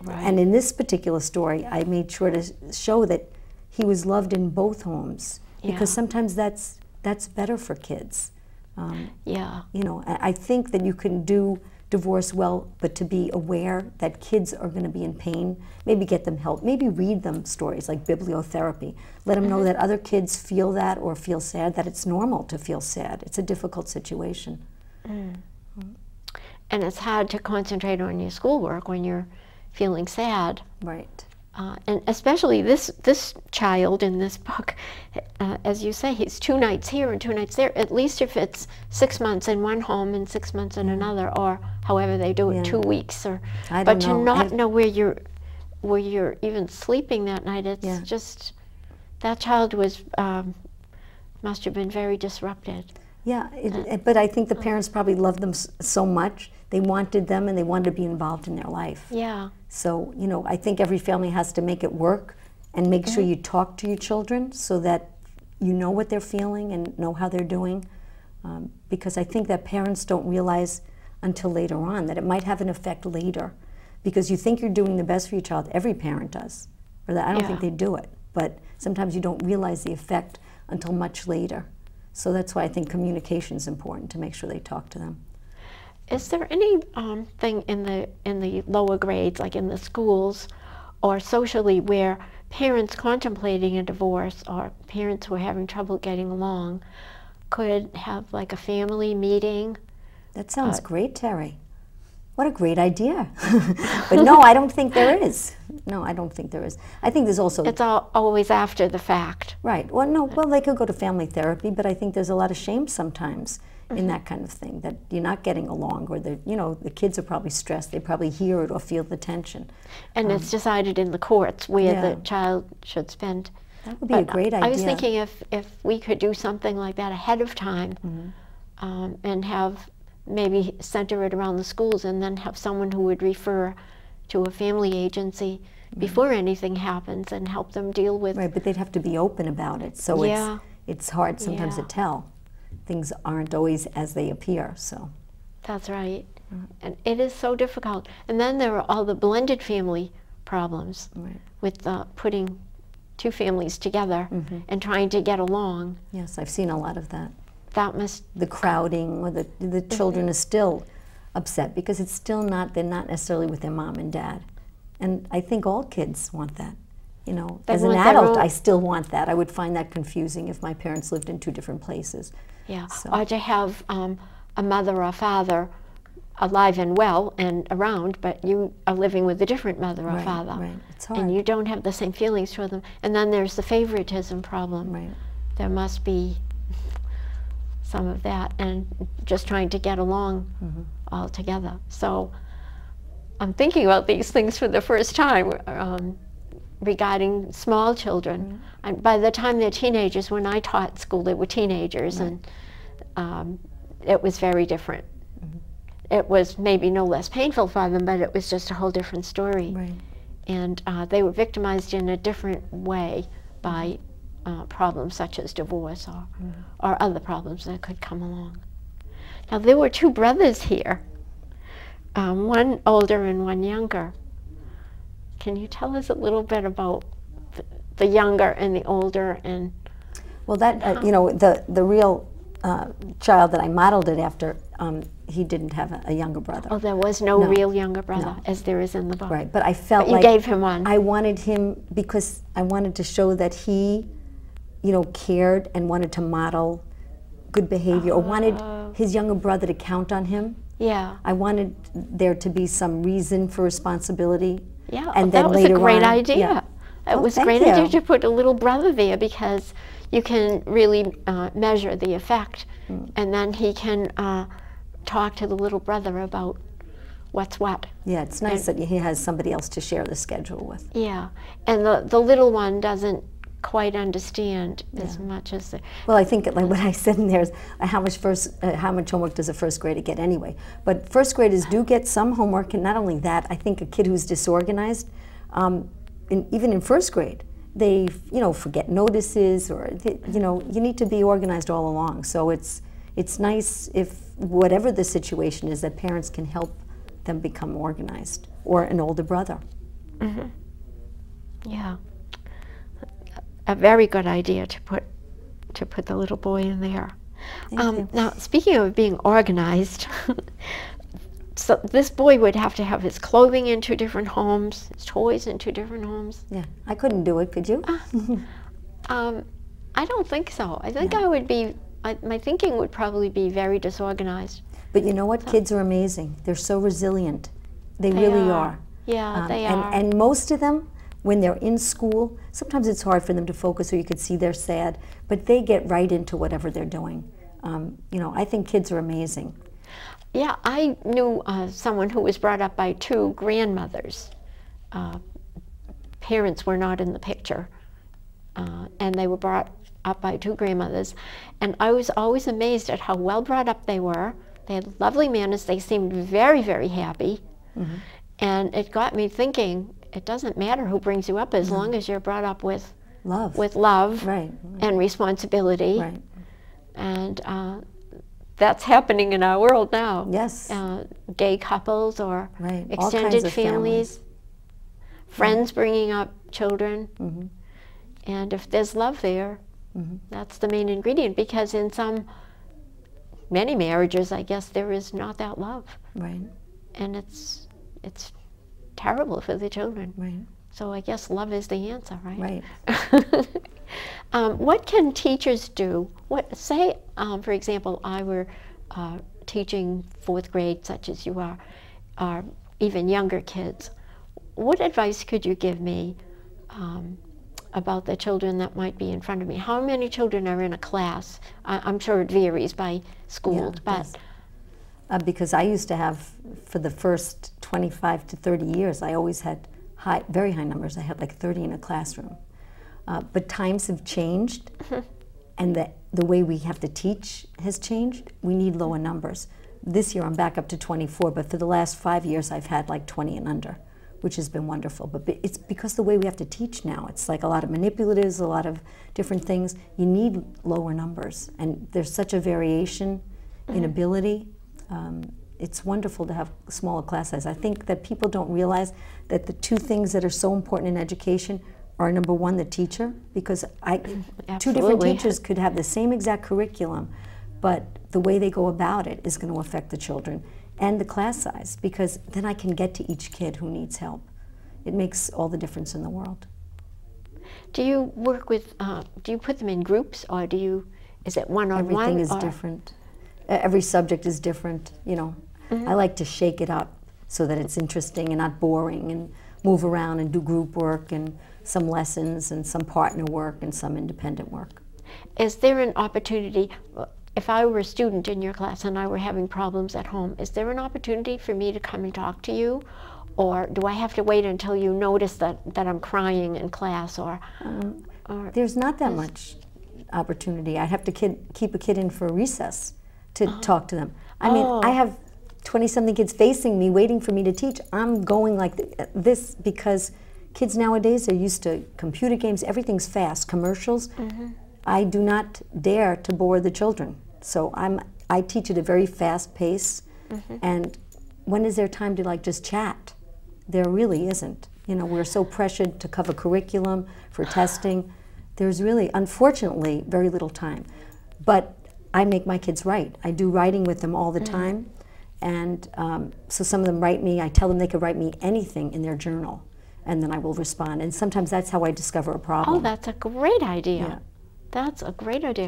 Right. And in this particular story, I made sure to show that he was loved in both homes, because sometimes that's better for kids. Yeah. You know, I think that you can do divorce well, but to be aware that kids are going to be in pain, maybe get them help, maybe read them stories like bibliotherapy. Let them know that other kids feel that or feel sad, that it's normal to feel sad. It's a difficult situation. And it's hard to concentrate on your schoolwork when you're feeling sad. Right. And especially this child in this book, as you say, he's 2 nights here and 2 nights there. At least if it's 6 months in one home and 6 months in another, or however they do it, 2 weeks, or but to not know where you're even sleeping that night, it's just, that child was must have been very disrupted. Yeah, but I think the parents probably loved them so much. They wanted them and they wanted to be involved in their life. Yeah. So, you know, I think every family has to make it work and make sure you talk to your children so that you know what they're feeling and know how they're doing. Because I think that parents don't realize until later on that it might have an effect later. Because you think you're doing the best for your child. Every parent does. Or that I don't think they do it. But sometimes you don't realize the effect until much later. So that's why I think communication is important, to make sure they talk to them. Is there any thing in the lower grades, like in the schools or socially, where parents contemplating a divorce or parents who are having trouble getting along could have like a family meeting? That sounds great, Terry. What a great idea. But no, I don't think there is. No, I don't think there is. I think there's also... It's always after the fact. Right. Well, no, well, they could go to family therapy, but I think there's a lot of shame sometimes in that kind of thing, that you're not getting along, or the kids are probably stressed. They probably hear it or feel the tension. And it's decided in the courts where the child should spend. That would be a great idea. I was thinking if we could do something like that ahead of time, and have maybe center it around the schools, and then have someone who would refer to a family agency before anything happens and help them deal with. Right, but they'd have to be open about it, so it's hard sometimes to tell. Things aren't always as they appear, so. That's right. And it is so difficult. And then there are all the blended family problems with putting 2 families together and trying to get along. Yes, I've seen a lot of that. That must... The crowding, or the children are still upset because it's still not, they're not necessarily with their mom and dad. And I think all kids want that. You know, as an adult, I still want that. I would find that confusing if my parents lived in 2 different places. Yeah, so. Or to have a mother or father alive and well and around, but you are living with a different mother or father. Right, it's hard. And you don't have the same feelings for them. And then there's the favoritism problem. Right. There must be some of that, and just trying to get along all together. So I'm thinking about these things for the first time regarding small children. And by the time they're teenagers, when I taught school, they were teenagers, and it was very different. It was maybe no less painful for them, but it was just a whole different story. Right. And they were victimized in a different way by problems such as divorce or other problems that could come along. Now, there were 2 brothers here, one older and one younger. Can you tell us a little bit about the younger and the older? And well, that you know, the real child that I modeled it after, he didn't have a younger brother. Oh, there was no real younger brother, as there is in the book. Right, but I felt like you gave him one. I wanted him because I wanted to show that he, you know, cared and wanted to model good behavior, or wanted his younger brother to count on him. Yeah. I wanted there to be some reason for responsibility. Yeah, and that then was later a great on, idea. It was a great idea to put a little brother there, because you can really measure the effect, and then he can talk to the little brother about what's what. Yeah, it's nice that he has somebody else to share the schedule with. Yeah, and the little one doesn't quite understand as much as the... Well, I think like what I said in there is how much homework does a first grader get anyway? But first graders do get some homework, and not only that, I think a kid who's disorganized, even in first grade, they forget notices, or you need to be organized all along. So it's nice if whatever the situation is, that parents can help them become organized, or an older brother. Mm-hmm. Yeah. A very good idea to put the little boy in there. Thank you. Now, speaking of being organized, so this boy would have to have his clothing in 2 different homes, his toys in 2 different homes. Yeah, I couldn't do it, could you? I don't think so. I think Yeah. I would be, my thinking would probably be very disorganized. But you know what? Kids are amazing. They're so resilient. They really are. Yeah, they and, are. And most of them, when they're in school, sometimes it's hard for them to focus, or you could see they're sad, but they get right into whatever they're doing. You know, I think kids are amazing. Yeah, I knew someone who was brought up by 2 grandmothers. Parents were not in the picture, and they were brought up by 2 grandmothers. And I was always amazed at how well brought up they were. They had lovely manners. They seemed very, very happy. Mm-hmm. And it got me thinking, it doesn't matter who brings you up as long as you're brought up with love Right. and responsibility. Right. And that's happening in our world now. Yes. Gay couples or Right. All kinds extended of families, friends bringing up children. Mm-hmm. And if there's love there, that's the main ingredient, because in many marriages, I guess, there is not that love. Right. And it's terrible for the children. Right. So I guess love is the answer, right? Right. What can teachers do? Say, for example, I were teaching 4th grade, such as you are, or even younger kids. What advice could you give me about the children that might be in front of me? How many children are in a class? I'm sure it varies by school, but... Yes. Because I used to have, for the first 25 to 30 years, I always had very high numbers. I had like 30 in a classroom. But times have changed, and the way we have to teach has changed. We need lower numbers. This year I'm back up to 24, but for the last 5 years I've had like 20 and under, which has been wonderful. But it's because the way we have to teach now, it's like a lot of manipulatives, a lot of different things. You need lower numbers, and there's such a variation in ability. It's wonderful to have smaller class size. I think that people don't realize that the 2 things that are so important in education are, number 1, the teacher, because 2 different teachers could have the same exact curriculum, but the way they go about it is going to affect the children, and the class size, because then I can get to each kid who needs help. It makes all the difference in the world. Do you work with, do you put them in groups, or is it one-on-one? Everything is different. Every subject is different, you know. I like to shake it up so that it's interesting and not boring, and move around and do group work and some lessons and some partner work and some independent work. Is there an opportunity, if I were a student in your class and I were having problems at home, is there an opportunity for me to come and talk to you? Or do I have to wait until you notice that I'm crying in class? Or there's not that much opportunity. I have to keep a kid in for a recess to talk to them. I mean, I have 20-something kids facing me, waiting for me to teach. I'm going like this because kids nowadays are used to computer games. Everything's fast, commercials. I do not dare to bore the children. So I teach at a very fast pace. And when is there time to like just chat? There really isn't. You know, we're so pressured to cover curriculum for testing. There's really, unfortunately, very little time. But I make my kids write. I do writing with them all the time. And so some of them write me. I tell them they could write me anything in their journal, and then I will respond. And sometimes that's how I discover a problem. Oh, that's a great idea. Yeah. That's a great idea.